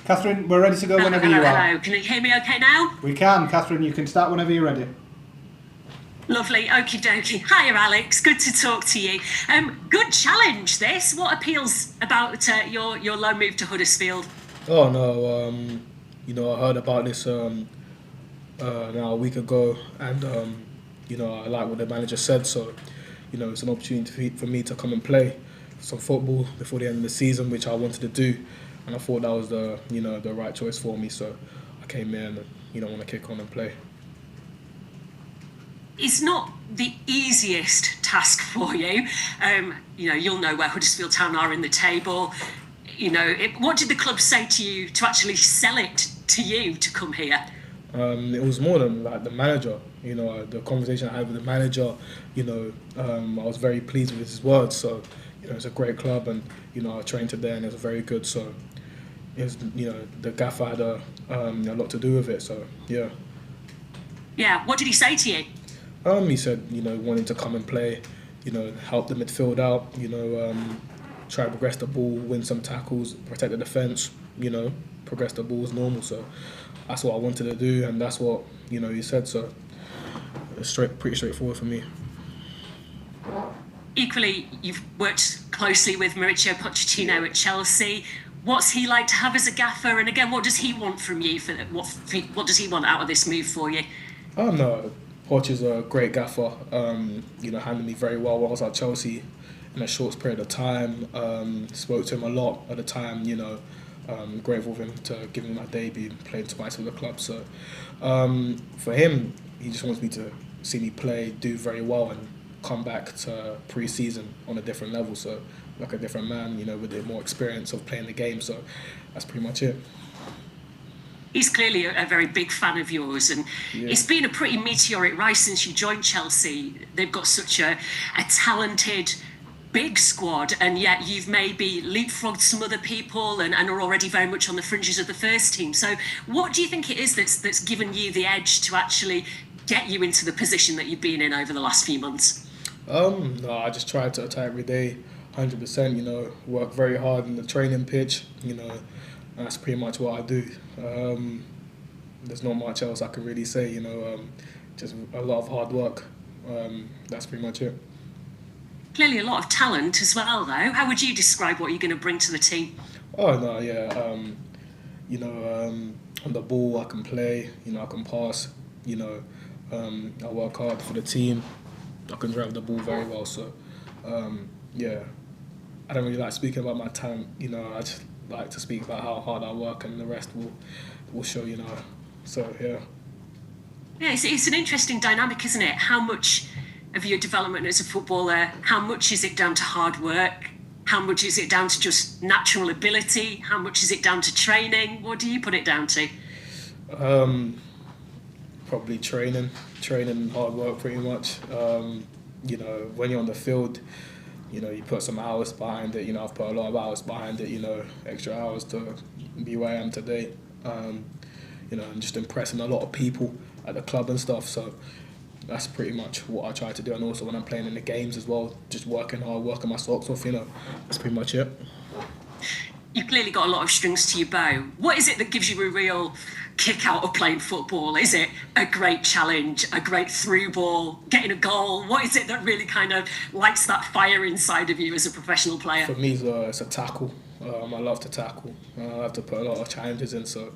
Catherine, we're ready to go whenever you are. Hello. Can you hear me okay now? We can. Catherine, you can start whenever you're ready. Lovely. Okie dokie. Hiya, Alex. Good to talk to you. Good challenge, this. What appeals about your loan move to Huddersfield? Oh, no. I heard about this now a week ago, and, I like what the manager said, so, it's an opportunity for me to come and play some football before the end of the season, which I wanted to do. And I thought that was the right choice for me. So I came in and, want to kick on and play. It's not the easiest task for you. You'll know where Huddersfield Town are in the table. What did the club say to you to actually sell it to you to come here? It was more than like the manager. The conversation I had with the manager. I was very pleased with his words. So, it's a great club, and I trained there, and it was very good. So, the gaffer had a lot to do with it. So, yeah. Yeah. What did he say to you? He said, wanting to come and play, help the midfield out, try to progress the ball, win some tackles, protect the defence, progress the ball as normal. So that's what I wanted to do, and that's what, he said. So it's pretty straightforward for me. Equally, you've worked closely with Mauricio Pochettino at Chelsea. What's he like to have as a gaffer? And again, what does he want from you? What does he want out of this move for you? No. Poch is a great gaffer, handled me very well while I was at Chelsea in a short period of time. Spoke to him a lot at the time, grateful for him to give me my debut, playing twice with the club. So for him, he just wants me to see me play, do very well, and come back to pre-season on a different level. So like a different man, with the more experience of playing the game. So that's pretty much it. He's clearly a very big fan of yours, and It's been a pretty meteoric rise since you joined Chelsea. They've got such a talented, big squad, and yet you've maybe leapfrogged some other people and are already very much on the fringes of the first team. So what do you think it is that's given you the edge to actually get you into the position that you've been in over the last few months? No, I just try to attack every day, 100%, work very hard in the training pitch, that's pretty much what I do. There's not much else I can really say, just a lot of hard work. That's pretty much it. Clearly a lot of talent as well, though. How would you describe what you're going to bring to the team? Oh, no, yeah. On the ball, I can play, I can pass, I work hard for the team. I can drive the ball very well. So, yeah, I don't really like speaking about my talent, I just like to speak about how hard I work, and the rest will show, So, yeah. Yeah, it's an interesting dynamic, isn't it? How much of your development as a footballer, how much is it down to hard work? How much is it down to just natural ability? How much is it down to training? What do you put it down to? Probably training and hard work, pretty much. When you're on the field, you put some hours behind it. I've put a lot of hours behind it, extra hours to be where I am today. And just impressing a lot of people at the club and stuff. So that's pretty much what I try to do. And also when I'm playing in the games as well, just working hard, working my socks off, that's pretty much it. You've clearly got a lot of strings to your bow. What is it that gives you a real kick out of playing football? Is it a great challenge, a great through ball, getting a goal? What is it that really kind of lights that fire inside of you as a professional player? For me, it's a tackle. I love to tackle. I have to put a lot of challenges in, so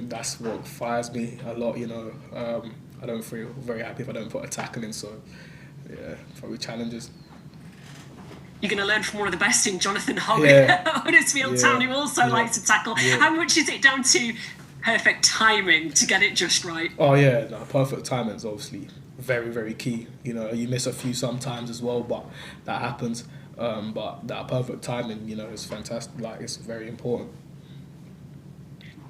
that's what fires me a lot, I don't feel very happy if I don't put a tackle in, so yeah, probably challenges. You're going to learn from one of the best in Jonathan Hogg at Huddersfield Town, who also likes to tackle. Yeah. How much is it down to perfect timing to get it just right? Oh yeah, no, perfect timing is obviously very, very key. You miss a few sometimes as well, but that happens. But that perfect timing, is fantastic. Like, it's very important.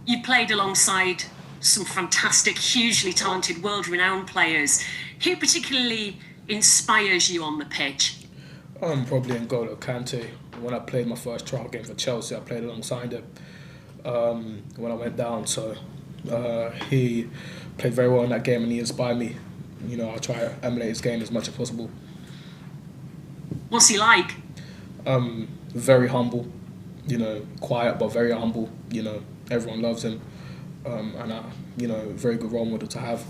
You played alongside some fantastic, hugely talented, world-renowned players. Who particularly inspires you on the pitch? Probably N'Golo Kante. When I played my first trial game for Chelsea, I played alongside him when I went down. So he played very well in that game, and he inspired me. I try to emulate his game as much as possible. What's he like? Very humble, quiet but very humble. Everyone loves him, and very good role model to have.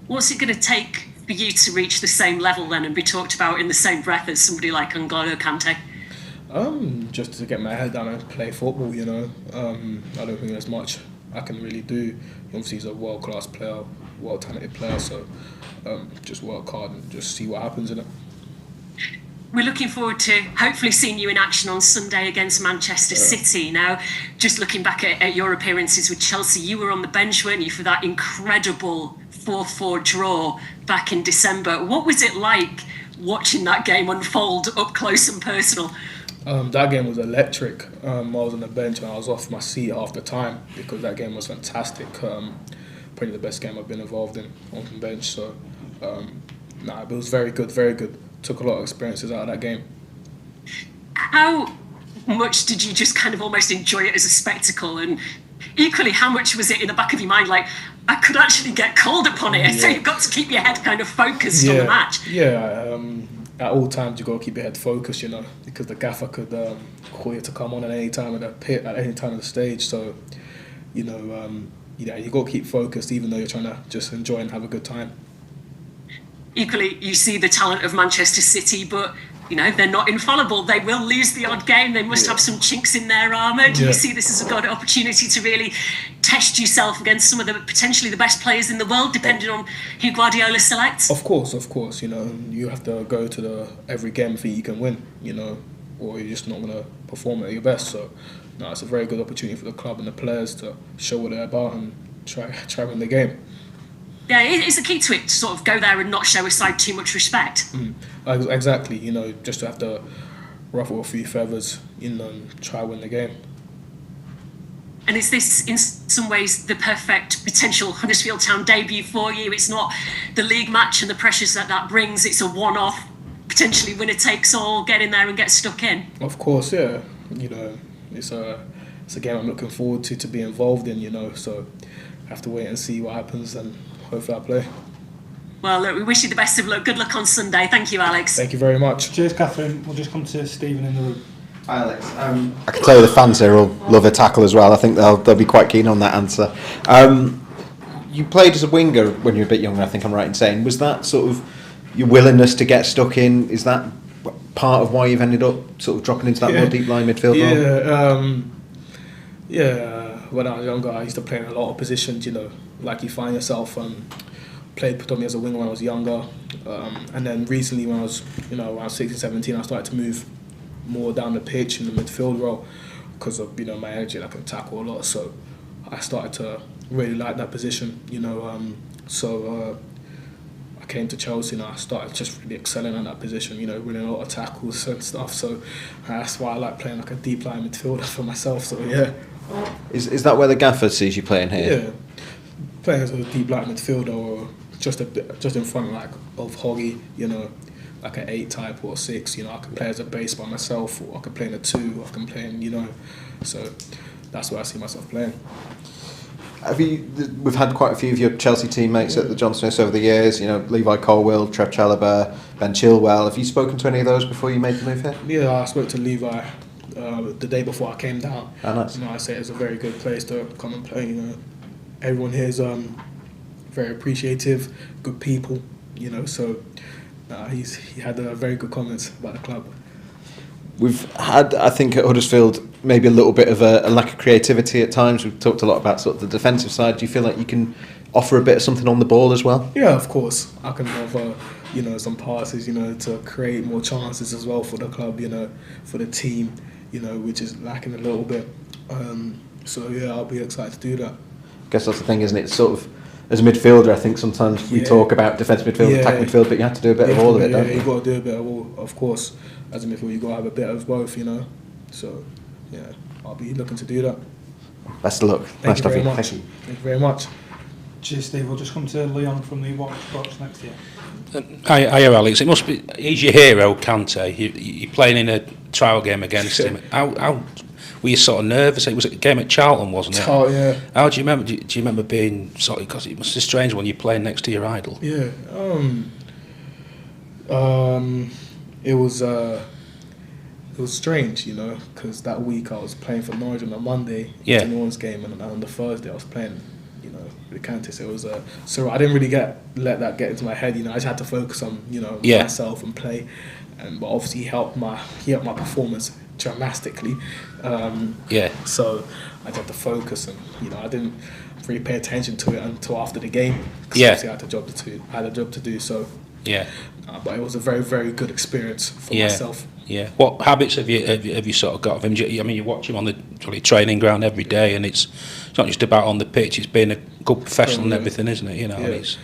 What's it going to take for you to reach the same level then and be talked about in the same breath as somebody like N'Golo Kante? Just to get my head down and play football. I don't think there's much I can really do. Obviously, he's a world-class player, well-talented player. So just work hard and just see what happens in it. We're looking forward to hopefully seeing you in action on Sunday against Manchester City. Now, just looking back at your appearances with Chelsea, you were on the bench, weren't you, for that incredible 4-4 draw back in December. What was it like watching that game unfold up close and personal? That game was electric. I was on the bench and I was off my seat half the time because that game was fantastic. Probably the best game I've been involved in on the bench. So, it was very good, very good. Took a lot of experiences out of that game. How much did you just kind of almost enjoy it as a spectacle? And equally, how much was it in the back of your mind, like, I could actually get called upon it? So you've got to keep your head kind of focused on the match. Yeah, at all times you've got to keep your head focused, because the gaffer could call you to come on at any time of the pit, at any time of the stage. So, you've got to keep focused even though you're trying to just enjoy and have a good time. Equally, you see the talent of Manchester City, but they're not infallible. They will lose the odd game. They must have some chinks in their armour. Do you see this as a good opportunity to really test yourself against some of the potentially the best players in the world, depending on who Guardiola selects? Of course. You have to go to every game think you can win. Or you're just not going to perform at your best. So, it's a very good opportunity for the club and the players to show what they're about and try win the game. Yeah, it's the key to it, to sort of go there and not show a side too much respect. Exactly, just to have to ruffle a few feathers, and try win the game. And is this, in some ways, the perfect potential Huddersfield Town debut for you? It's not the league match and the pressures that brings. It's a one-off, potentially winner takes all. Get in there and get stuck in. Of course, yeah. It's a game I'm looking forward to be involved in. So I have to wait and see what happens and hopefully I'll play. Well, look, we wish you the best of luck. Good luck on Sunday. Thank you, Alex. Thank you very much. Cheers, Catherine. We'll just come to Stephen in the room. Hi, Alex. I can tell you the fans here will love a tackle as well. I think they'll be quite keen on that answer. You played as a winger when you were a bit younger, I think I'm right in saying. Was that sort of your willingness to get stuck in? Is that part of why you've ended up sort of dropping into that more deep line midfield role? When I was younger, I used to play in a lot of positions, like you find yourself. Played predominantly as a winger when I was younger, and then recently when I was, around 16, 17, I started to move more down the pitch in the midfield role because of, my energy. I can tackle a lot, so I started to really like that position, so I came to Chelsea and I started just really excelling at that position, winning a lot of tackles and stuff, so that's why I like playing like a deep line midfielder for myself, so yeah. Is that where the gaffer sees you playing here? Yeah, playing as a deep line midfielder or just in front of Hoggy, like an 8 type or a 6. I can play as a base by myself, or I can play in a 2. I can play in, so that's where I see myself playing. We've had quite a few of your Chelsea teammates at the John Smiths over the years. Levi Colwill, Trev Chalobah, Ben Chilwell. Have you spoken to any of those before you made the move here? Yeah, I spoke to Levi the day before I came down. Oh, nice. I say it's a very good place to come and play. Everyone here is very appreciative, good people. So he had very good comments about the club. We've had, I think, at Huddersfield maybe a little bit of a lack of creativity at times. We've talked a lot about sort of the defensive side. Do you feel like you can offer a bit of something on the ball as well? Yeah, of course. I can offer, some passes, to create more chances as well for the club, for the team, which is lacking a little bit. So yeah, I'll be excited to do that. I guess that's the thing, isn't it? Sort of, as a midfielder, I think sometimes we talk about defensive midfield, attack midfield, but you have to do a bit of all of it, don't you? Yeah, you've got to do a bit of all, of course. As a midfielder, you've got to have a bit of both, So, yeah, I'll be looking to do that. Best of luck. Thank you very much. Thank you very much. Cheers, Steve. We'll just come to Leon from the box next to you. Hiya, Alex. It must be, he's your hero, Kante. You're playing in a trial game against him. How were you sort of nervous? It was a game at Charlton, wasn't it? Oh, yeah. How do you remember? Do you remember being sort of, because it must be strange when you're playing next to your idol? Yeah. It was it was strange, you know, because that week I was playing for Norwich on a Monday, Yeah. the Norwich game, and on the Thursday I was playing, you know, with Kante. So it was so I didn't really let that get into my head, you know. I just had to focus on, you know, Yeah. myself and play, but obviously he helped my performance dramatically. Yeah. So I just had to focus, and you know, I didn't really pay attention to it until after the game. 'Cause Yeah. obviously I had a job to do. So, Yeah. but it was a very, very good experience for Yeah. myself. Yeah. What habits have you sort of got of him? I mean, you watch him on the training ground every day, and it's not just about on the pitch. It's being a good professional and Yeah. everything, isn't it? You know, Yeah. and it's,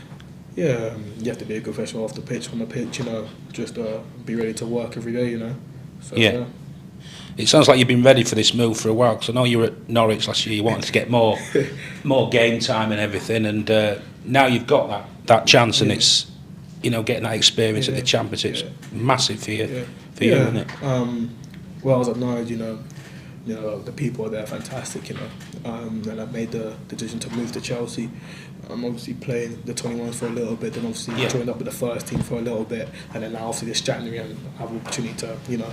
Yeah, you have to be a good professional off the pitch, on the pitch, you know, just be ready to work every day, you know. So, Yeah. It sounds like you've been ready for this move for a while, because I know you were at Norwich last year. You wanted to get more game time and everything, and now you've got that chance, and it's, you know, getting that experience at the Championship's massive for you, you, isn't it? Well, I was at Norwich, you know, the people are there fantastic, you know. And I made the decision to move to Chelsea. I'm obviously playing the 21 for a little bit, then obviously joined up with the first team for a little bit, and then now obviously this January and have the opportunity to, you know,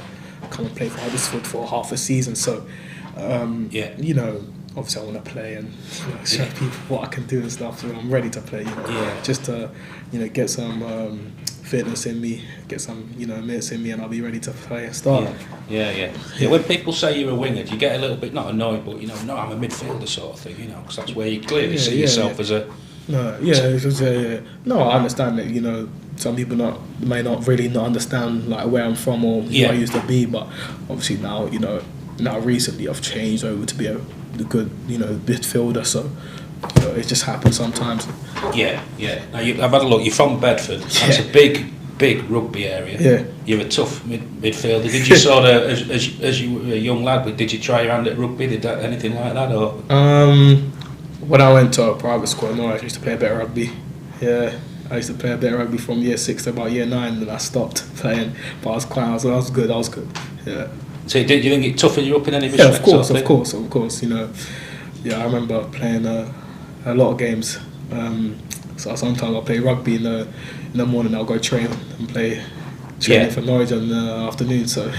come and play for Huddersfield for half a season. So, you know, obviously I want to play and, you know, show people what I can do and stuff. So I'm ready to play, you know, just to, you know, get some fitness in me, get some, you know, minutes in me, and I'll be ready to play and start. Yeah. When people say you're a winger, do you get a little bit, not annoyed, but, you know, no, I'm a midfielder sort of thing, you know, because that's where you clearly see yourself as a... No, no, I understand that, you know, some people may not really understand like where I'm from or who I used to be, but obviously now, you know, recently I've changed over to be a good, you know, midfielder, so, you know, it just happens sometimes. Yeah. Now I've had a look. You're from Bedford. That's a big rugby area. Yeah. You're a tough midfielder. Did you sort of, as you were a young lad, did you try your hand at rugby? Did that anything like that, or? When I went to a private school, I used to play a bit of rugby. Yeah, I used to play a bit of rugby from year 6 to about year 9, and then I stopped playing. But I was good. Yeah. So did you think it toughened you up in any Yeah, respect? of course. You know, I remember playing a lot of games. So sometimes I'll play rugby in the morning. I'll go train and play training for Norwich in the afternoon. So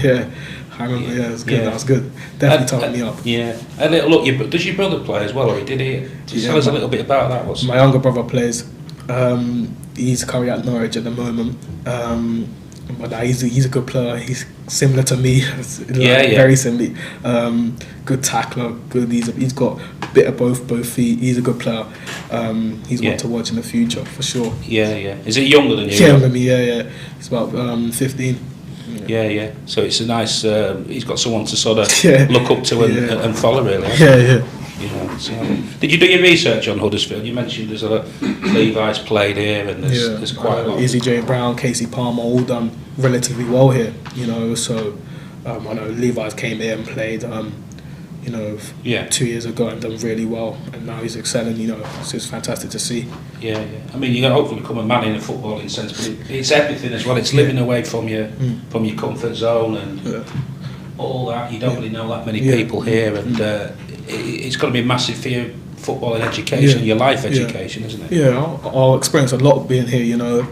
I remember. Yeah, it was good. That was good. Definitely toughened me up. Yeah. A little look. Does your brother play as well, or did he? Tell us a little bit about that. My younger brother plays. He's currently at Norwich at the moment. But he's a good player. He's similar to me. Very similar. Good tackler. Good. He's got a bit of both feet. He's a good player. He's one to watch in the future for sure. Yeah. Is he younger than you? Younger than me. Yeah. He's about 15. Yeah. So it's a nice. He's got someone to sort of look up to and follow, really. Yeah. You know, so. Did you do your research on Huddersfield? You mentioned there's Levi's played here, and there's quite a lot. Easy J Brown, Casey Palmer, all done relatively well here. You know, so I know Levi's came here and played. 2 years ago and done really well, and now he's excelling. You know, so it's fantastic to see. Yeah. I mean, you're going to hopefully become a man in a footballing sense, but it's everything as well. It's living away from your comfort zone and all that. You don't really know that many people here, and it's got to be massive for your footballing education, your life education, isn't it? Yeah, I'll experience a lot being here. You know,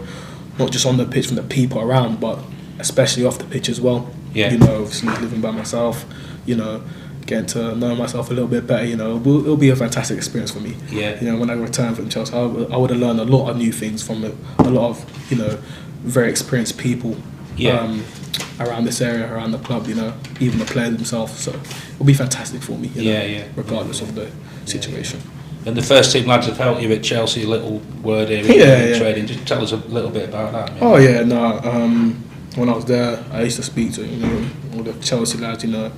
not just on the pitch from the people around, but especially off the pitch as well. Yeah. You know, obviously living by myself. You know, getting to know myself a little bit better. You know, it'll be a fantastic experience for me. Yeah. You know, when I return from Chelsea, I would have learned a lot of new things from a lot of, you know, very experienced people. Around this area, around the club, you know, even the players themselves. So it'll be fantastic for me, you know, regardless of the situation. And the first team lads have helped you at Chelsea. A little word here in trading. Just tell us a little bit about that. Oh yeah, no. When I was there, I used to speak to, you know, all the Chelsea lads, you know,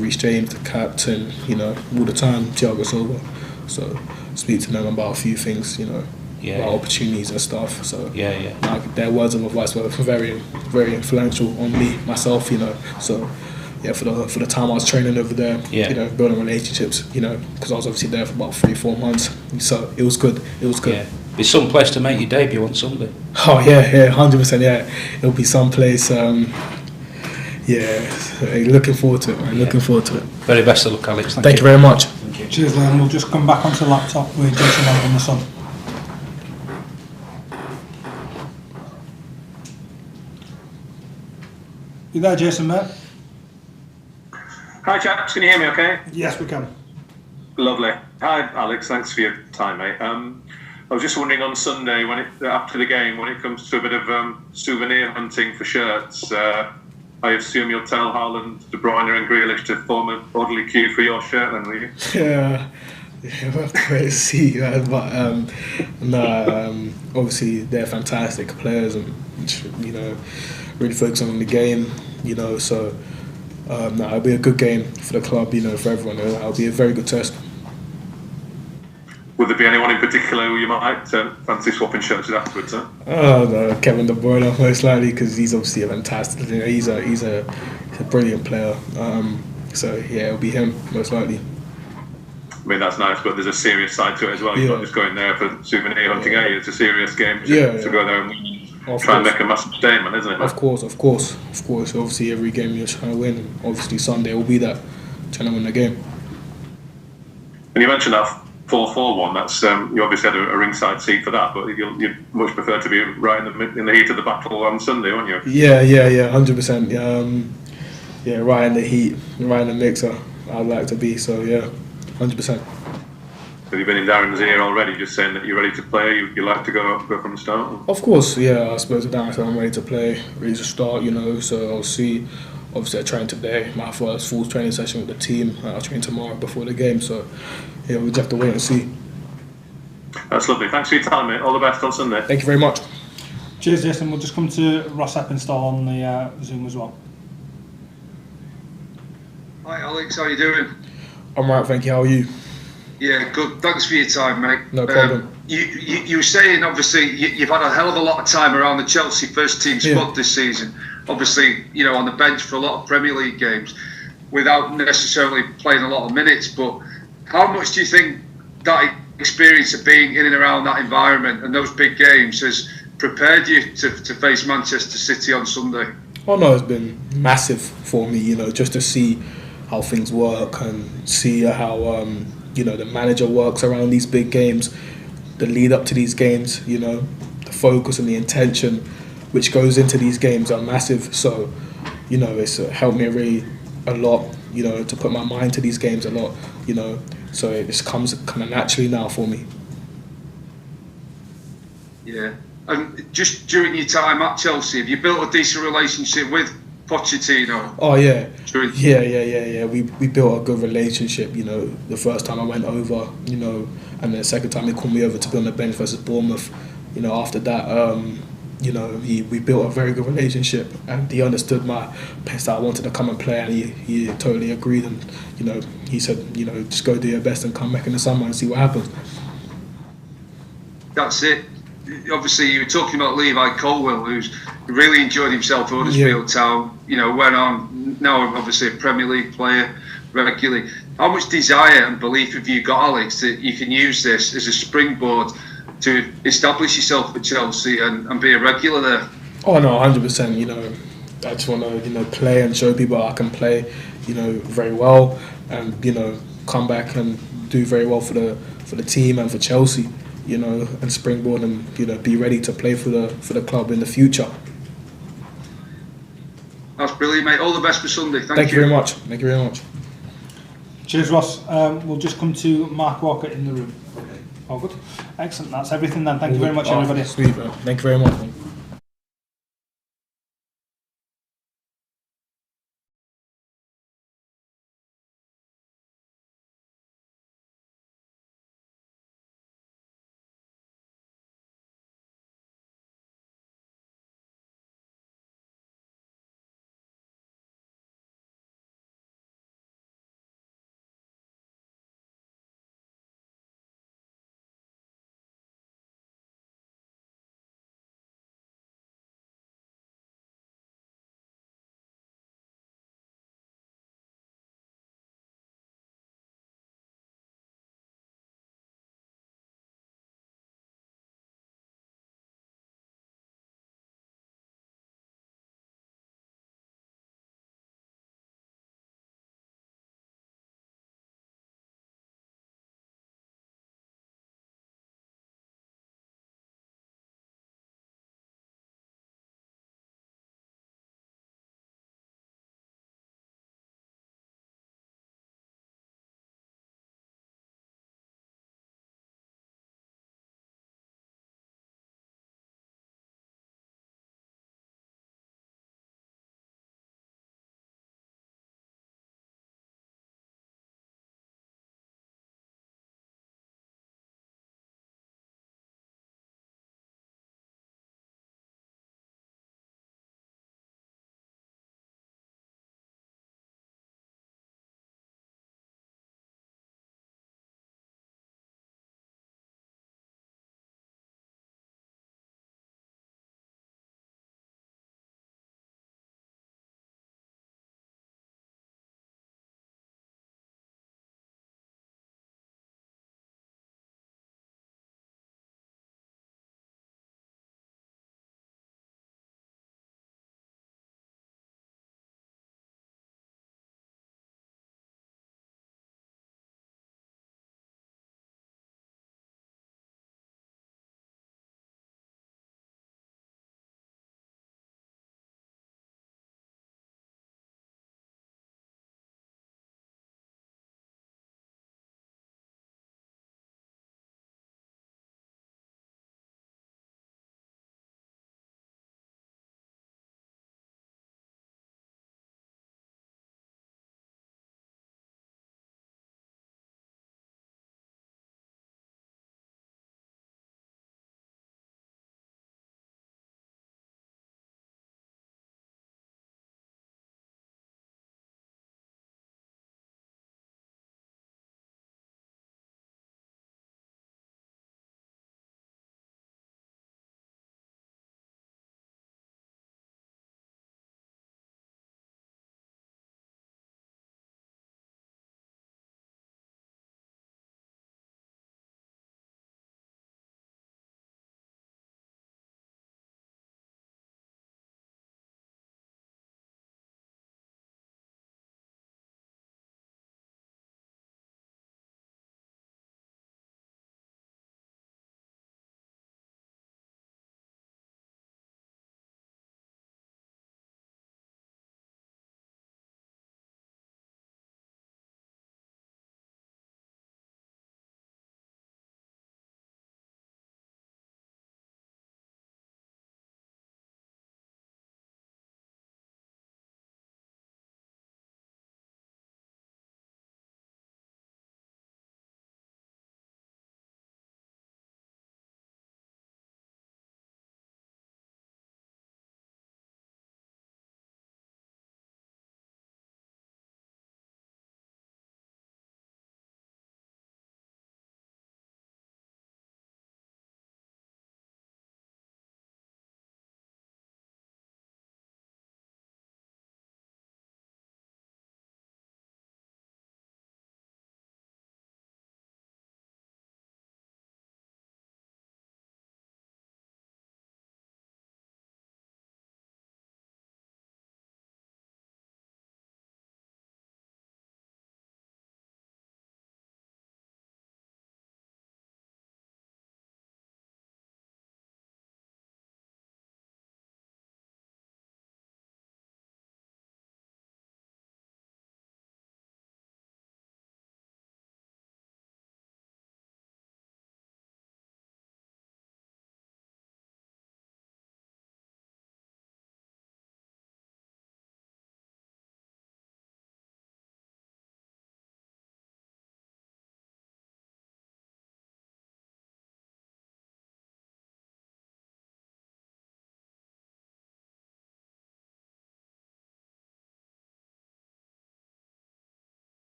Reece James, the captain, you know, all the time, Thiago Silva. So speak to them about a few things, you know. About opportunities and stuff. So like, their words of advice were very, very influential on me, myself, you know. So for the time I was training over there, you know, building relationships, you know, because I was obviously there for about 3-4 months. So it was good. Yeah. It's some place to make your debut on Sunday. Oh yeah, 100%. Yeah, it'll be some place. Looking forward to it. Man. Looking forward to it. Very best of luck, Alex. Thank you very much. Thank you. Cheers, Liam. We'll just come back onto the laptop with Jason out on the sun. You there, Jason, mate? Hi chaps, can you hear me okay? Yes, we can. Lovely. Hi Alex, thanks for your time mate. I was just wondering on Sunday, after the game, when it comes to a bit of souvenir hunting for shirts, I assume you'll tell Haaland, De Bruyne and Grealish to form an orderly queue for your shirt then, will you? Yeah, we'll have to wait and see, man. But obviously they're fantastic players, and really focusing on the game. So it'll be a good game for the club. For everyone. It'll be a very good test. Would there be anyone in particular who you might fancy swapping shirts with afterwards? Huh? Oh no, Kevin De Bruyne most likely, because he's obviously a fantastic. He's a brilliant player. So yeah, it'll be him most likely. I mean that's nice, but there's a serious side to it as well. You're not just going there for souvenir hunting, It's a serious game to go there and try and make a massive statement, isn't it? Of course. Obviously, every game you're trying to win, and obviously Sunday will be that, trying to win the game. And you mentioned that 4-4 one. That's you obviously had a ringside seat for that, but you'd much prefer to be right in the heat of the battle on Sunday, wouldn't you? Yeah, 100%. Yeah, right in the heat, right in the mixer. I'd like to be, so yeah, 100%. Have you been in Darren's ear already, just saying that you're ready to play? You like to go from the start? Of course, yeah. I spoke to Darren, so I'm ready to play, ready to start. So I'll see. Obviously, I trained today, my first full training session with the team. I'll train tomorrow before the game, so yeah, we'll just have to wait and see. That's lovely. Thanks for your time, mate. All the best on Sunday. Thank you very much. Cheers, Jason. We'll just come to Ross Eppinstall on the Zoom as well. Hi Alex, how are you doing? I'm right, thank you. How are you? Yeah, good. Thanks for your time, mate. No problem. You were saying, obviously, you've had a hell of a lot of time around the Chelsea first team squad this season. Obviously, on the bench for a lot of Premier League games without necessarily playing a lot of minutes. But how much do you think that experience of being in and around that environment and those big games has prepared you to face Manchester City on Sunday? Oh no, it's been massive for me, just to see how things work and see how the manager works around these big games, the lead up to these games, the focus and the intention which goes into these games are massive. So, it's helped me really a lot, to put my mind to these games a lot, so it just comes kind of naturally now for me. Yeah. And just during your time at Chelsea, have you built a decent relationship with Pochettino? Oh yeah. Yeah. We built a good relationship. The first time I went over, and the second time he called me over to be on the bench versus Bournemouth. After that, we built a very good relationship, and he understood my best that I wanted to come and play, and he totally agreed. And he said, just go do your best and come back in the summer and see what happens. That's it. Obviously, you were talking about Levi Colwill, who's really enjoyed himself at Huddersfield Town. Went on, now obviously a Premier League player regularly. How much desire and belief have you got, Alex, that you can use this as a springboard to establish yourself at Chelsea and be a regular there? Oh no, 100%. I just want to play and show people I can play, very well, and come back and do very well for the team and for Chelsea. And springboard and be ready to play for the club in the future. That's brilliant, mate. All the best for Sunday. Thank you very much. Thank you very much. Cheers, Ross. We'll just come to Mark Walker in the room. All good. Excellent. That's everything then. Thank you very much, everybody. Sweet, man. Thank you very much.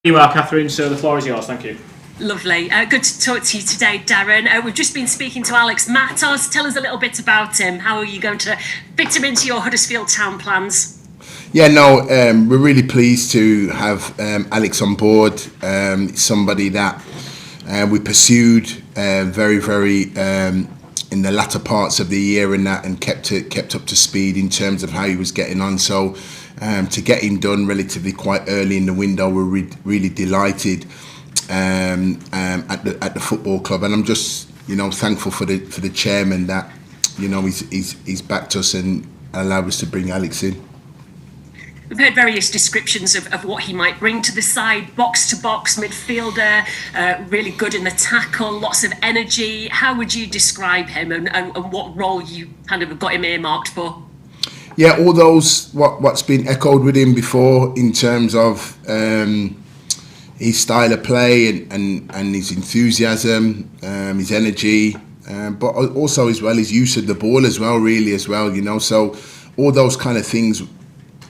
You are, Catherine, so the floor is yours. Thank you. Lovely. Good to talk to you today, Darren. We've just been speaking to Alex Matos. Tell us a little bit about him. How are you going to fit him into your Huddersfield Town plans? Yeah, no, we're really pleased to have Alex on board. Somebody that we pursued very, very in the latter parts of the year and kept up to speed in terms of how he was getting on. So to get him done relatively quite early in the window, we're really delighted at the football club, and I'm just thankful for the chairman that he's backed us and allowed us to bring Alex in. We've heard various descriptions of what he might bring to the side. Box-to-box midfielder, really good in the tackle, lots of energy. How would you describe him, and what role you kind of got him earmarked for? Yeah, all those, what's been echoed with him before in terms of his style of play and his enthusiasm, his energy, but also as well his use of the ball as well, so all those kind of things.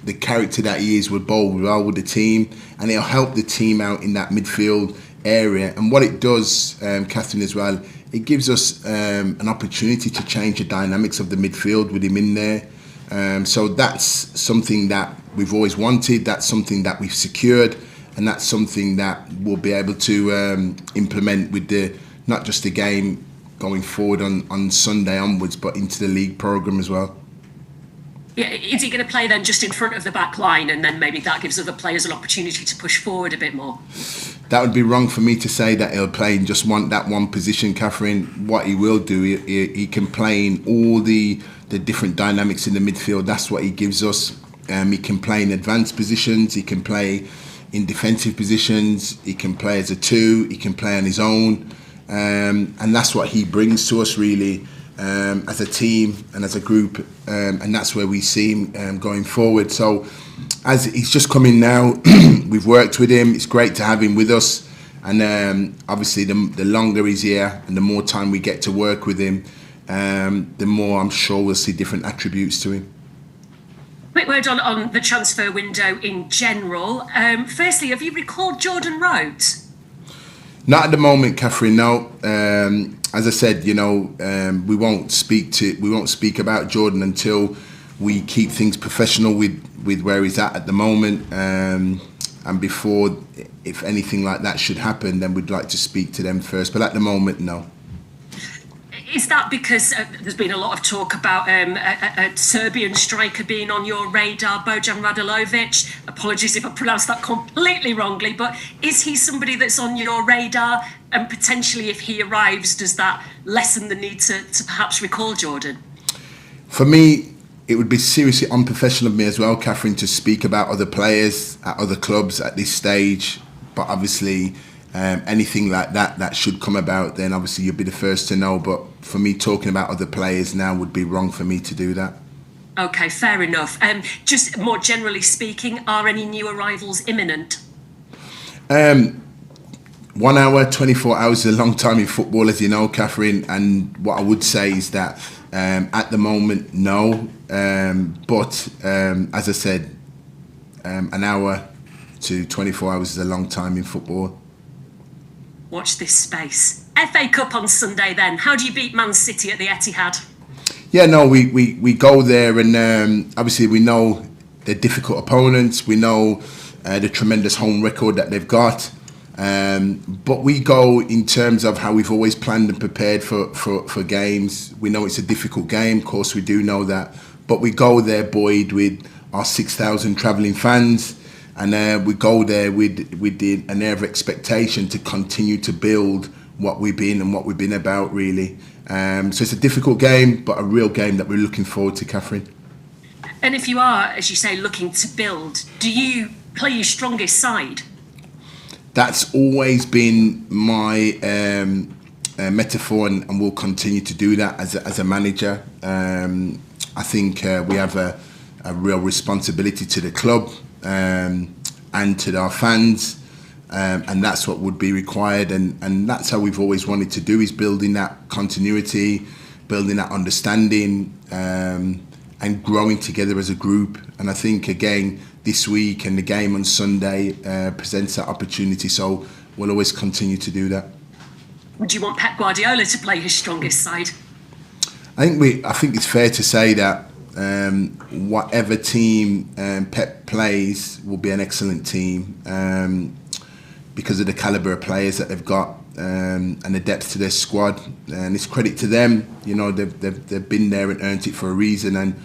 The character that he is would bowl well with the team, and it'll help the team out in that midfield area. And what it does, Catherine, as well, it gives us an opportunity to change the dynamics of the midfield with him in there. So that's something that we've always wanted, that's something that we've secured, and that's something that we'll be able to implement with not just the game going forward on Sunday onwards, but into the league programme as well. Yeah, is he going to play then just in front of the back line, and then maybe that gives other players an opportunity to push forward a bit more? That would be wrong for me to say that he'll play in just one position, Catherine. What he will do, he can play in all the different dynamics in the midfield. That's what he gives us. He can play in advanced positions, he can play in defensive positions, he can play as a two, he can play on his own, and that's what he brings to us really. As a team and as a group, and that's where we see him going forward. So as he's just come in now, we've worked with him, it's great to have him with us, and obviously the longer he's here and the more time we get to work with him, the more I'm sure we'll see different attributes to him. Quick word on the transfer window in general. Firstly, have you recalled Jordan Rhodes? Not at the moment, Catherine, no. As I said, we won't speak about Jordan until we keep things professional with where he's at the moment, and before, if anything like that should happen, then we'd like to speak to them first. But at the moment, no. Is that because there's been a lot of talk about a Serbian striker being on your radar, Bojan Radulovic? Apologies if I pronounced that completely wrongly, but is he somebody that's on your radar? And potentially, if he arrives, does that lessen the need to perhaps recall Jordan? For me, it would be seriously unprofessional of me as well, Catherine, to speak about other players at other clubs at this stage. But obviously, anything like that should come about, then obviously you'll be the first to know. But for me, talking about other players now would be wrong for me to do that. Okay, fair enough. Just more generally speaking, are any new arrivals imminent? 1 hour, 24 hours is a long time in football, as you know, Catherine. And what I would say is that at the moment, no. But as I said, an hour to 24 hours is a long time in football. Watch this space. FA Cup on Sunday then. How do you beat Man City at the Etihad? Yeah, no, we go there, and obviously we know they're difficult opponents. We know the tremendous home record that they've got. But we go in terms of how we've always planned and prepared for games. We know it's a difficult game, of course we do know that. But we go there buoyed with our 6,000 travelling fans. And we go there with an air of expectation to continue to build what we've been about, really. So it's a difficult game, but a real game that we're looking forward to, Catherine. And if you are, as you say, looking to build, do you play your strongest side? That's always been my metaphor, and will continue to do that as a manager. I think we have a real responsibility to the club and to our fans, and that's what would be required, and that's how we've always wanted to do, is building that continuity, building that understanding, and growing together as a group. And I think, again, this week, and the game on Sunday presents that opportunity. So we'll always continue to do that. Would you want Pep Guardiola to play his strongest side? I think it's fair to say that whatever team Pep plays will be an excellent team because of the calibre of players that they've got and the depth to their squad. And it's credit to them. You know, they've been there and earned it for a reason, and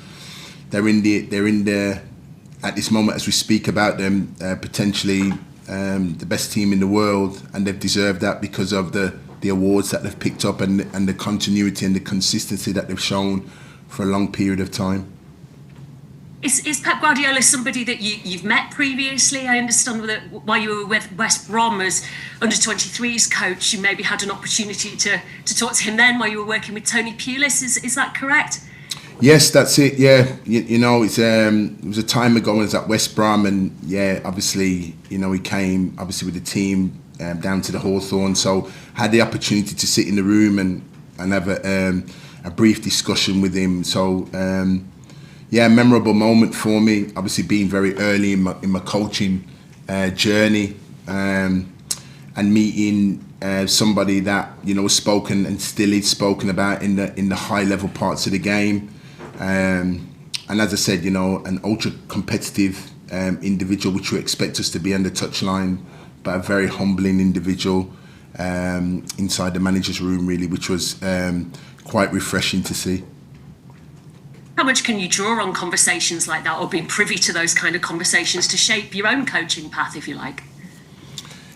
they're in the at this moment as we speak about them potentially the best team in the world, and they've deserved that because of the awards that they've picked up and the continuity and the consistency that they've shown for a long period of time. Is Pep Guardiola somebody that you've met previously? I understand that while you were with West Brom as under-23s coach, you maybe had an opportunity to talk to him then while you were working with Tony Pulis. Is that correct? Yes, that's it. Yeah, you know, it was a time ago when I was at West Brom, and yeah, obviously, you know, he came obviously with the team down to the Hawthorn, so had the opportunity to sit in the room and have a brief discussion with him. So yeah, memorable moment for me. Obviously, being very early in my coaching journey, and meeting somebody that, you know, was spoken and still is spoken about in the high level parts of the game. And as I said, you know, an ultra competitive individual, which we expect us to be on the touchline, but a very humbling individual inside the manager's room, really, which was quite refreshing to see. How much can you draw on conversations like that, or being privy to those kind of conversations to shape your own coaching path, if you like?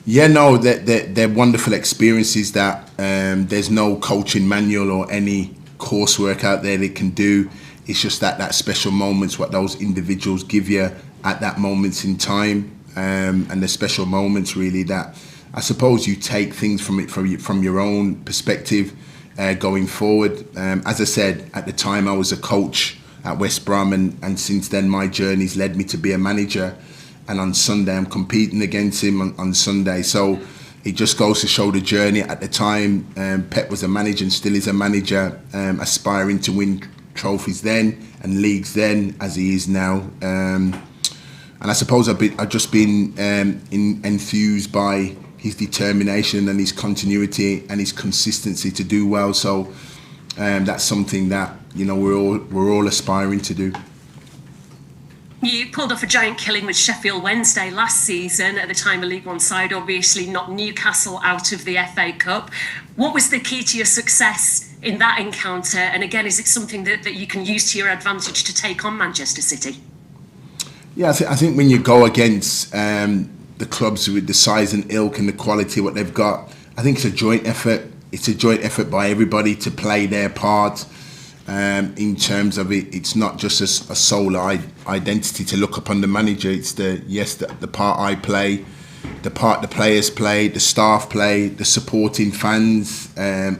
Yeah, no, they're wonderful experiences that there's no coaching manual or any coursework out there they can do. It's just that special moments, what those individuals give you at that moment in time, and the special moments really that I suppose you take things from your own perspective going forward. As I said, at the time I was a coach at West Brom, and since then my journey's led me to be a manager. And on Sunday I'm competing against him on Sunday. So it just goes to show the journey. At the time, Pep was a manager and still is a manager, aspiring to win trophies then and leagues then as he is now. And I suppose I've just been enthused by his determination and his continuity and his consistency to do well. So that's something that, you know, we're all aspiring to do. You pulled off a giant killing with Sheffield Wednesday last season, at the time a League One side, obviously knocked Newcastle out of the FA Cup. What was the key to your success in that encounter? And again, is it something that you can use to your advantage to take on Manchester City? Yeah, I think when you go against the clubs with the size and ilk and the quality what they've got, I think it's a joint effort. It's a joint effort by everybody to play their part. In terms of it, it's not just a sole identity to look upon the manager. It's the part I play, the part the players play, the staff play, the supporting fans.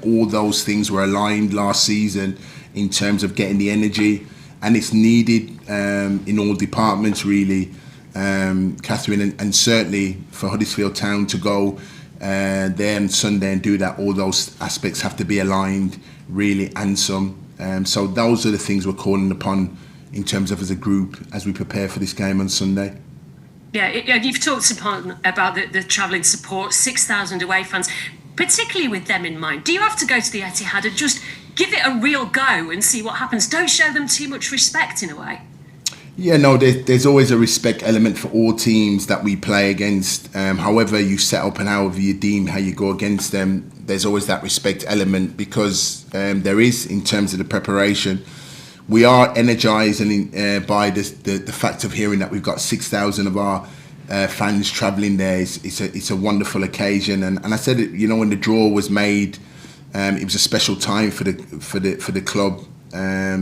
All those things were aligned last season in terms of getting the energy, and it's needed in all departments really, Catherine, and certainly for Huddersfield Town to go there on Sunday and do that. All those aspects have to be aligned really, and some. So those are the things we're calling upon in terms of as a group as we prepare for this game on Sunday. Yeah, you've talked about the travelling support, 6,000 away fans, particularly with them in mind. Do you have to go to the Etihad and just give it a real go and see what happens? Don't show them too much respect in a way. Yeah, no, there's always a respect element for all teams that we play against. However you set up and however you deem how you go against them, there's always that respect element because there is, in terms of the preparation. We are energised and by the fact of hearing that we've got 6,000 of our fans travelling there. It's a wonderful occasion, and I said it, you know, when the draw was made, it was a special time for the club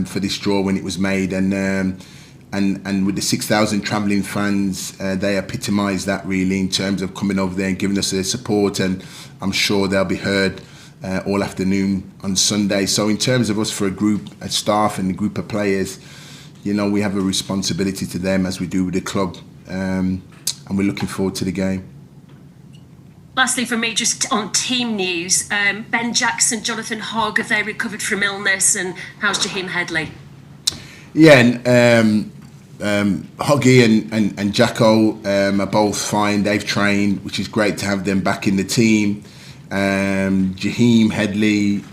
for this draw when it was made, and with the 6,000 travelling fans, they epitomise that really in terms of coming over there and giving us their support, and I'm sure they'll be heard all afternoon on Sunday. So in terms of us for a group, a staff and a group of players, you know, we have a responsibility to them as we do with the club, and we're looking forward to the game. Lastly for me, just on team news, Ben Jackson, Jonathan Hogg, have they recovered from illness, and how's Jaheim Headley? Yeah, and Hoggy and Jacko are both fine. They've trained, which is great to have them back in the team. Jaheim Headley,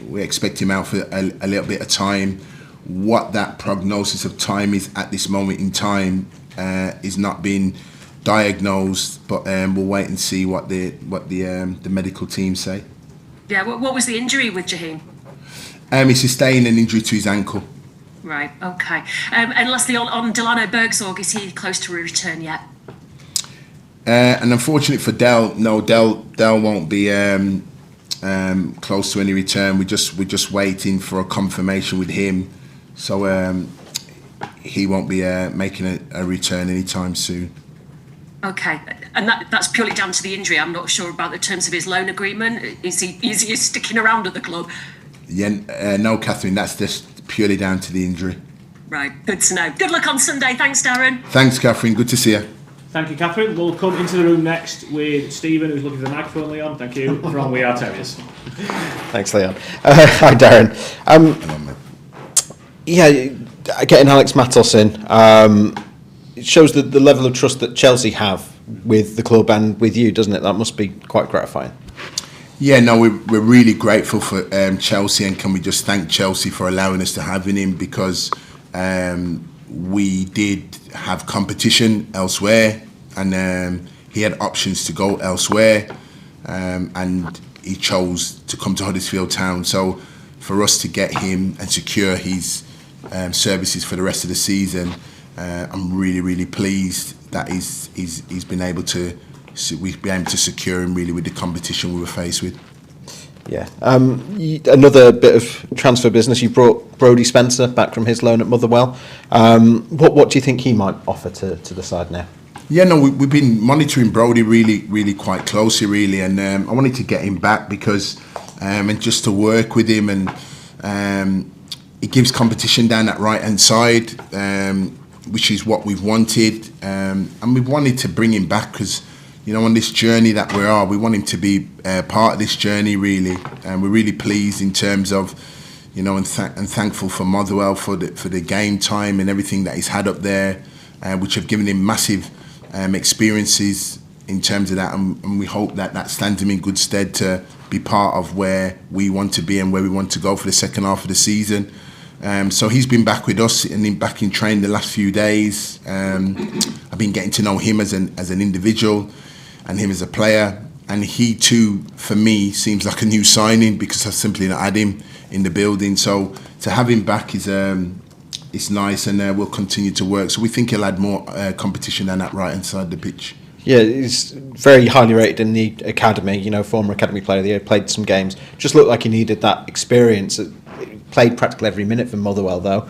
we expect him out for a little bit of time. What that prognosis of time is at this moment in time is not being diagnosed, but we'll wait and see what the medical team say. Yeah, what was the injury with Jaheim? He sustained an injury to his ankle. Right, okay. And lastly, on Delano Bergsorg, is he close to a return yet? And unfortunately for Del won't be close to any return. We're just waiting for a confirmation with him, so he won't be making a return anytime soon. Okay, and that's purely down to the injury. I'm not sure about the terms of his loan agreement. Is he sticking around at the club? Yeah, no, Catherine, that's just purely down to the injury. Right, good to know. Good luck on Sunday. Thanks, Darren. Thanks, Catherine. Good to see you. Thank you, Catherine. We'll come into the room next with Stephen, who's looking for the microphone, Leon. Thank you. From We Are Terriers. Thanks, Leon. Hi, Darren. Getting Alex Matos in, it shows the level of trust that Chelsea have with the club and with you, doesn't it? That must be quite gratifying. Yeah, no, we're really grateful for Chelsea, and can we just thank Chelsea for allowing us to have him, because we did have competition elsewhere, and he had options to go elsewhere, and he chose to come to Huddersfield Town. So for us to get him and secure his services for the rest of the season, I'm really, really pleased that he's been able to. We've been able to secure him really with the competition we were faced with. Yeah. Another bit of transfer business. You brought Brodie Spencer back from his loan at Motherwell. What do you think he might offer to the side now? Yeah, no, we've been monitoring Brodie really, really quite closely, really, and I wanted to get him back because, and just to work with him, and it gives competition down that right hand side, which is what we've wanted, and we've wanted to bring him back because, you know, on this journey that we are, we want him to be part of this journey, really. And we're really pleased in terms of, you know, and thankful for Motherwell for the game time and everything that he's had up there, which have given him massive experiences in terms of that. And we hope that stands him in good stead to be part of where we want to be and where we want to go for the second half of the season. So he's been back with us and back in training the last few days. I've been getting to know him as an individual and him as a player, and he too, for me, seems like a new signing because I've simply not had him in the building. So to have him back is it's nice, and we'll continue to work. So we think he'll add more competition than that right inside the pitch. Yeah, he's very highly rated in the academy. You know, former academy player of the year, played some games. Just looked like he needed that experience. Played practically every minute for Motherwell, though.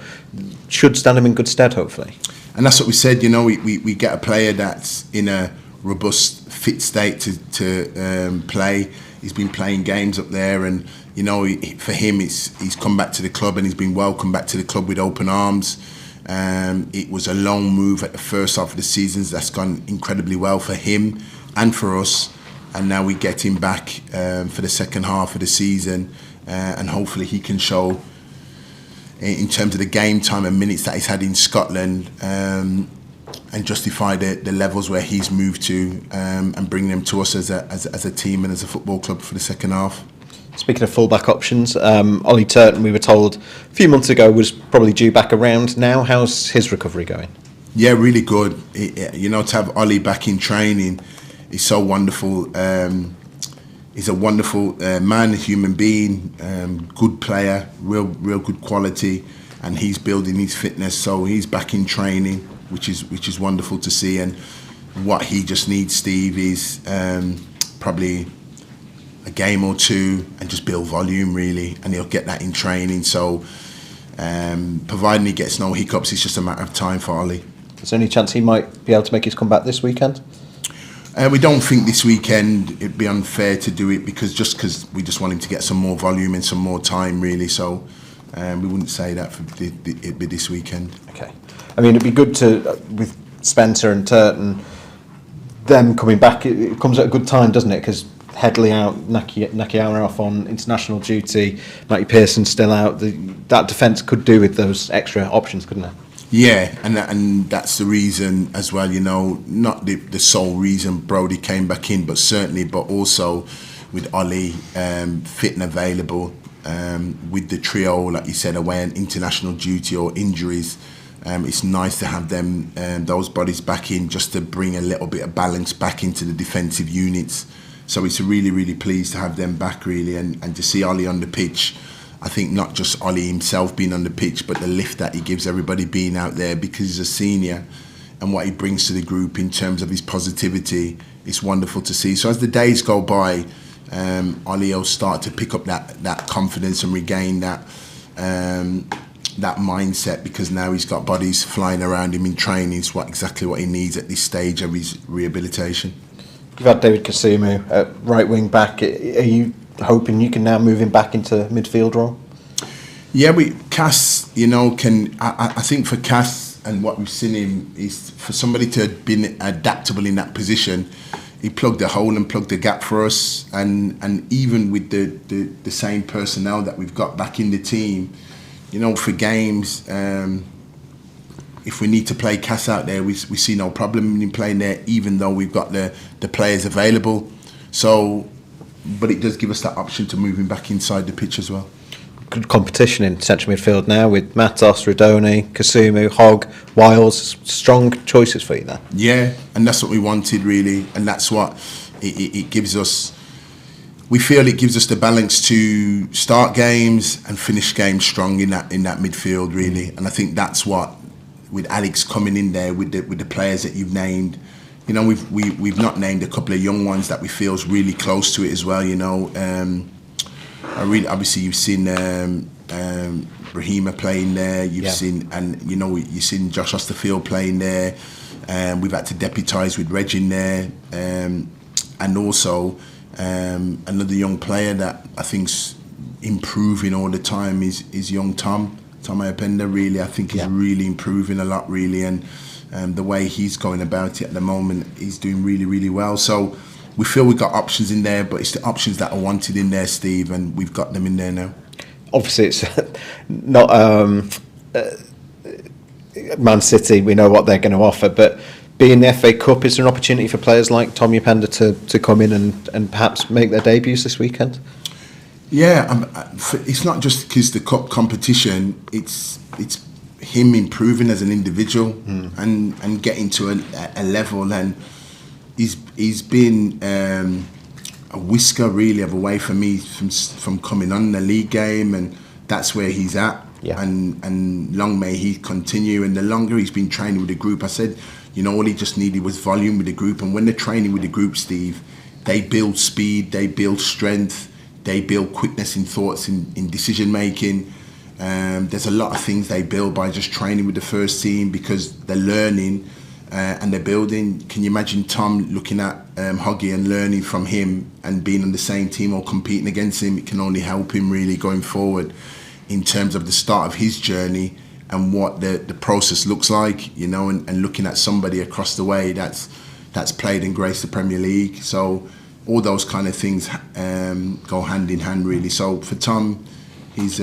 Should stand him in good stead, hopefully. And that's what we said. You know, we get a player that's in a robust, fit state to play. He's been playing games up there, and you know, for him, he's come back to the club and he's been welcomed back to the club with open arms. It was a long move at the first half of the season. That's gone incredibly well for him and for us, and now we get him back for the second half of the season, and hopefully he can show in terms of the game time and minutes that he's had in Scotland, and justify the levels where he's moved to, and bring them to us as a team and as a football club for the second half. Speaking of fullback options, Ollie Turton, we were told a few months ago, was probably due back around now. How's his recovery going? Yeah, really good. You know, to have Ollie back in training is so wonderful. He's a wonderful man, a human being, good player, real good quality, and he's building his fitness. So he's back in training, which is wonderful to see. And what he just needs, Steve, is probably a game or two and just build volume, really, and he'll get that in training. So providing he gets no hiccups, it's just a matter of time for Ollie. Is there any chance he might be able to make his comeback this weekend? We don't think this weekend. It'd be unfair to do it because we just want him to get some more volume and some more time, really. So we wouldn't say that it'd be this weekend. Okay. I mean, it'd be good to, with Spencer and Turton, them coming back, it comes at a good time, doesn't it? Because Headley out, Nakiawa off on international duty, Matty Pearson still out. That defence could do with those extra options, couldn't it? Yeah, and that's the reason as well, you know, not the sole reason Brodie came back in, but also with Ollie fit and available, with the trio, like you said, away on international duty or injuries. It's nice to have them, those bodies back in, just to bring a little bit of balance back into the defensive units. So it's really, really pleased to have them back, really, and to see Ollie on the pitch. I think not just Ollie himself being on the pitch, but the lift that he gives everybody being out there, because he's a senior, and what he brings to the group in terms of his positivity, it's wonderful to see. So as the days go by, Ollie will start to pick up that confidence and regain that mindset, because now he's got bodies flying around him in training. It's exactly what he needs at this stage of his rehabilitation. You've had David Kasumu at right wing back. Are you hoping you can now move him back into midfield role? Yeah, Cass, you know, I think for Cass and what we've seen him is for somebody to have been adaptable in that position. He plugged the hole and plugged the gap for us, and even with the same personnel that we've got back in the team, you know, for games, if we need to play Cass out there, we see no problem in playing there, even though we've got the players available. So, but it does give us that option to move him back inside the pitch as well. Good competition in central midfield now with Matos, Radoni, Kasumu, Hogg, Wiles. Strong choices for you there. Yeah, and that's what we wanted, really, and that's what it gives us. We feel it gives us the balance to start games and finish games strong in that midfield, really. And I think that's what, with Alex coming in there with the players that you've named, you know, we've not named a couple of young ones that we feel is really close to it as well. You know, obviously you've seen Brahima playing there. You've seen, and you know, you've seen Josh Osterfield playing there. We've had to deputise with Reg in there, and also another young player that I think's improving all the time is young Tom Ayapenda. Really, I think he's really improving a lot, really, and the way he's going about it at the moment, he's doing really, really well. So we feel we've got options in there, but it's the options that are wanted in there, Steve, and we've got them in there now. Obviously, it's not Man City. We know what they're going to offer, but being the FA Cup, is there an opportunity for players like Tom Ayapenda to come in and perhaps make their debuts this weekend? Yeah, it's not just because the cup competition. It's him improving as an individual and getting to a level, and he's been a whisker really of away from me from coming on the league game, and that's where he's at. Yeah. And long may he continue. And the longer he's been training with the group, I said, you know, all he just needed was volume with the group. And when they're training with the group, Steve, they build speed, they build strength, they build quickness in thoughts, in decision making. There's a lot of things they build by just training with the first team, because they're learning and they're building. Can you imagine Tom looking at Hoggy and learning from him and being on the same team or competing against him? It can only help him really going forward in terms of the start of his journey and what the process looks like, you know, and looking at somebody across the way that's played and graced the Premier League. So all those kind of things go hand in hand, really. So for Tom, he's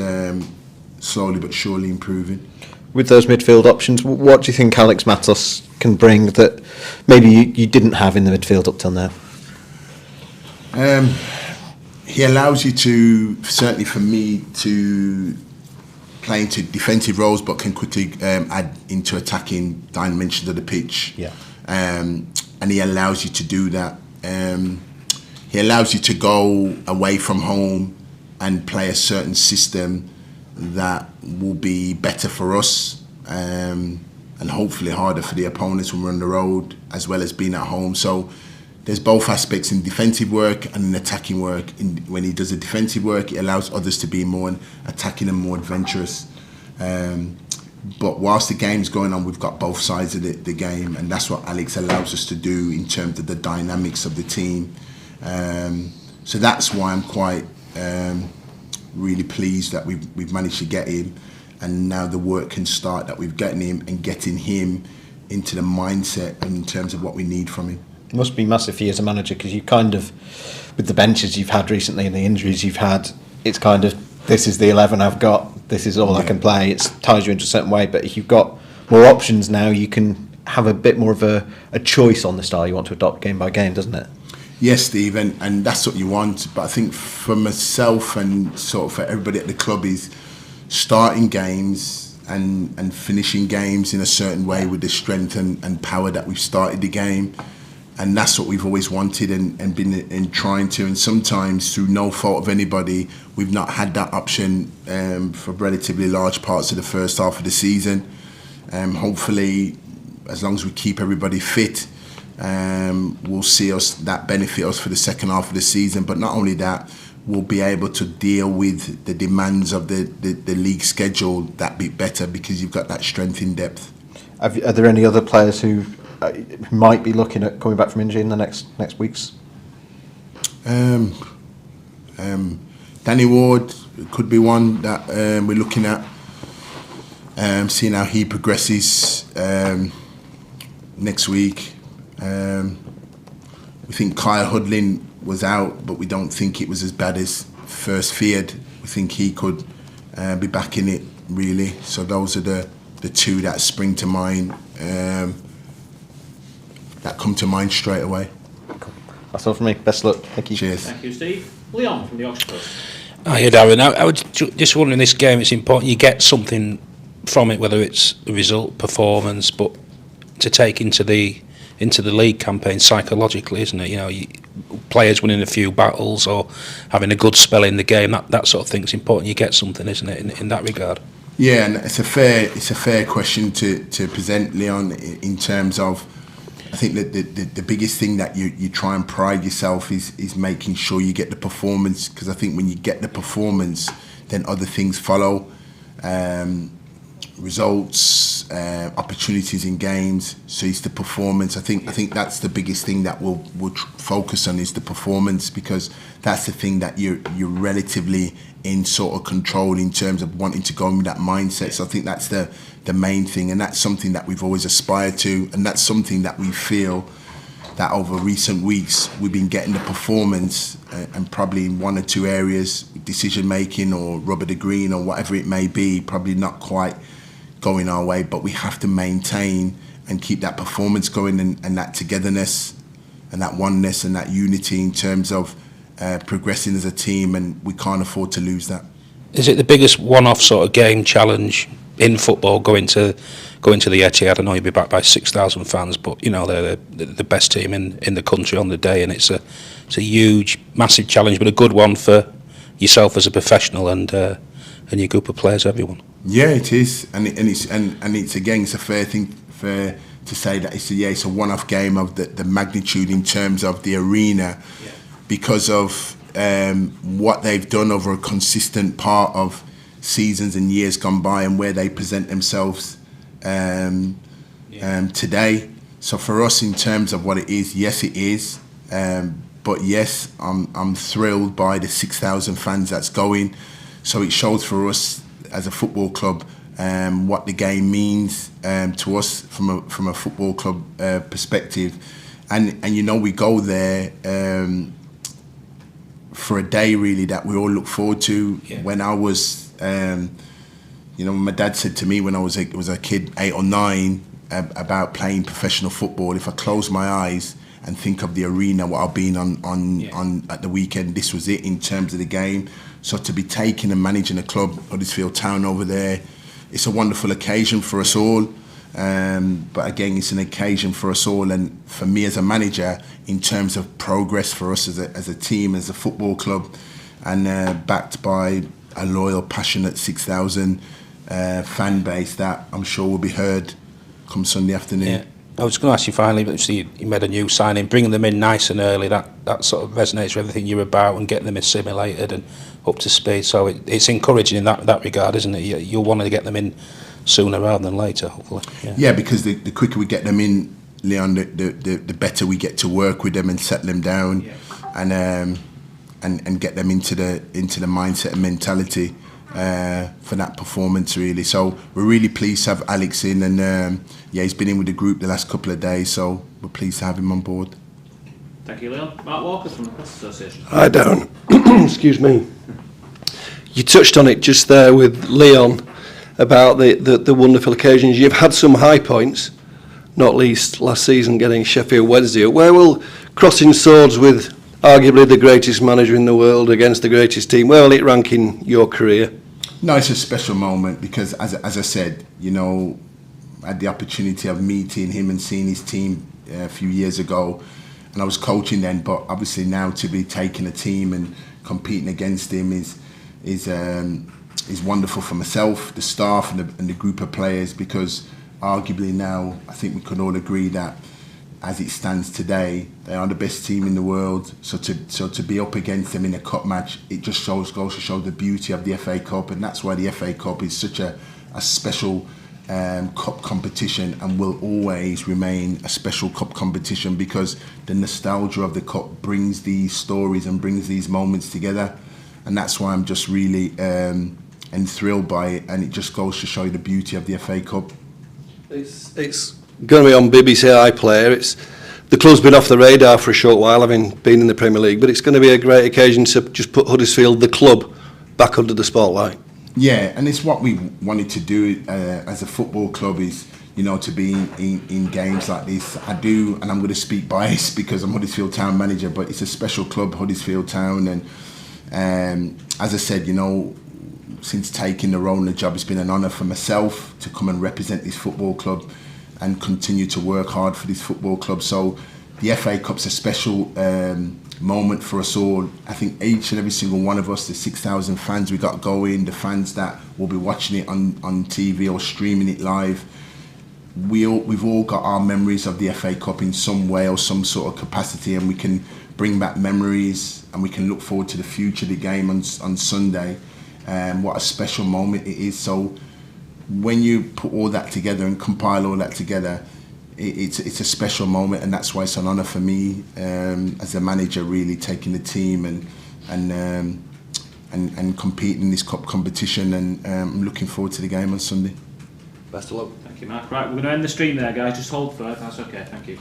slowly but surely improving. With those midfield options, what do you think Alex Matos can bring that maybe you didn't have in the midfield up till now? He allows you to, certainly for me, to play into defensive roles, but can quickly add into attacking dimensions of the pitch. Yeah. And he allows you to do that. He allows you to go away from home and play a certain system that will be better for us, and hopefully harder for the opponents when we're on the road, as well as being at home. So there's both aspects in defensive work and in attacking work. When he does the defensive work, it allows others to be more attacking and more adventurous. But whilst the game's going on, we've got both sides of the game, and that's what Alex allows us to do in terms of the dynamics of the team. So that's why I'm quite really pleased that we've managed to get him, and now the work can start that we've gotten him and getting him into the mindset in terms of what we need from him. It must be massive for you as a manager, because you kind of, with the benches you've had recently and the injuries you've had, it's kind of, this is the 11 I've got, this is all I can play. It ties you into a certain way, but if you've got more options now, you can have a bit more of a choice on the style you want to adopt game by game, doesn't it? Yes, Steve, and that's what you want. But I think for myself and sort of for everybody at the club is starting games and finishing games in a certain way with the strength and power that we've started the game. And that's what we've always wanted and been trying to. And sometimes through no fault of anybody, we've not had that option for relatively large parts of the first half of the season. Hopefully, as long as we keep everybody fit, we'll see that benefit us for the second half of the season. But not only that, we'll be able to deal with the demands of the league schedule that bit better because you've got that strength in depth. Are there any other players who might be looking at coming back from injury in the next weeks? Danny Ward could be one that we're looking at, seeing how he progresses next week. We think Kyle Hudlin was out, but we don't think it was as bad as first feared. We think he could be back in it, really. So those are the two that spring to mind, that come to mind straight away. Cool. That's all from me. Best of luck. Thank you. Cheers. Thank you, Steve. Leon from the Oxford Post. Hiya, Darren. I was just wondering, this game, it's important you get something from it, whether it's the result, performance, but to take into the league campaign psychologically, isn't it? You know, players winning a few battles or having a good spell in the game, that sort of thing is important. You get something, isn't it, in that regard? Yeah, and it's a fair question to present, Leon, in terms of, I think that the biggest thing that you try and pride yourself is making sure you get the performance, because I think when you get the performance, then other things follow. Results, opportunities in games. So it's the performance. I think that's the biggest thing that we'll focus on, is the performance, because that's the thing that you're relatively in sort of control in terms of wanting to go in with that mindset. So I think that's the main thing, and that's something that we've always aspired to, and that's something that we feel that over recent weeks we've been getting the performance, and probably in one or two areas, decision making or rubber the green or whatever it may be, probably not quite going our way, but we have to maintain and keep that performance going, and that togetherness and that oneness and that unity in terms of progressing as a team, and we can't afford to lose that. Is it the biggest one-off sort of game challenge in football, going to the Etihad? I know you'll be backed by 6,000 fans, but you know they're the best team in the country on the day, and it's a huge, massive challenge, but a good one for yourself as a professional and your group of players, everyone. Yeah, it is, and it's again, it's a fair to say that it's a one-off game of the magnitude in terms of the arena, because of what they've done over a consistent part of seasons and years gone by, and where they present themselves today. So for us, in terms of what it is, yes, it is. But yes, I'm thrilled by the 6,000 fans that's going. So it shows for us as a football club what the game means to us from a football club perspective, and you know, we go there for a day really that we all look forward to. When I was, my dad said to me when I was a kid, 8 or 9, about playing professional football. If I close my eyes and think of the arena, what I've been on at the weekend, this was it in terms of the game. So to be taking and managing a club, Huddersfield Town over there, it's a wonderful occasion for us all. But again, it's an occasion for us all, and for me as a manager, in terms of progress for us as a team, as a football club, and backed by a loyal, passionate 6,000 fan base that I'm sure will be heard come Sunday afternoon. Yeah. I was going to ask you finally, but you made a new signing, bringing them in nice and early. That sort of resonates with everything you're about, and getting them assimilated and up to speed. So it's encouraging in that regard, isn't it? You'll want to get them in sooner rather than later, hopefully. Yeah, because the quicker we get them in, Leon, the better we get to work with them and settle them down, and get them into the mindset and mentality for that performance, really. So we're really pleased to have Alex in, and he's been in with the group the last couple of days, so we're pleased to have him on board. Thank you, Leon. Mark Walker from the Press Association. Hi, Darren. Excuse me. You touched on it just there with Leon. about the wonderful occasions. You've had some high points, not least last season getting Sheffield Wednesday. Where will crossing swords with arguably the greatest manager in the world against the greatest team, where will it rank in your career? No, it's a special moment because, as I said, you know, I had the opportunity of meeting him and seeing his team a few years ago, and I was coaching then. But obviously now to be taking a team and competing against him is wonderful for myself, the staff, and the group of players, because arguably now I think we can all agree that as it stands today, they are the best team in the world. So to be up against them in a cup match, it just goes to show the beauty of the FA Cup, and that's why the FA Cup is such a special cup competition and will always remain a special cup competition, because the nostalgia of the cup brings these stories and brings these moments together, and that's why I'm just really enthralled by it, and it just goes to show you the beauty of the FA Cup. It's going to be on BBC iPlayer. The club's been off the radar for a short while, having been in the Premier League, but it's going to be a great occasion to just put Huddersfield, the club, back under the spotlight. Yeah, and it's what we wanted to do as a football club, is, you know, to be in games like this. I do, and I'm going to speak biased because I'm Huddersfield Town manager, but it's a special club, Huddersfield Town, and as I said, you know, since taking the role in the job, it's been an honour for myself to come and represent this football club and continue to work hard for this football club. So the FA Cup's a special moment for us all. I think each and every single one of us, the 6,000 fans we got going, the fans that will be watching it on TV or streaming it live, we've all got our memories of the FA Cup in some way or some sort of capacity, and we can bring back memories and we can look forward to the future, the game on Sunday. What a special moment it is. So when you put all that together and compile all that together, it's a special moment, and that's why it's an honour for me as a manager, really taking the team and competing in this cup competition, and I'm looking forward to the game on Sunday. Best of luck. Thank you, Mark. Right, we're going to end the stream there, guys. Just hold for it. That's okay. Thank you.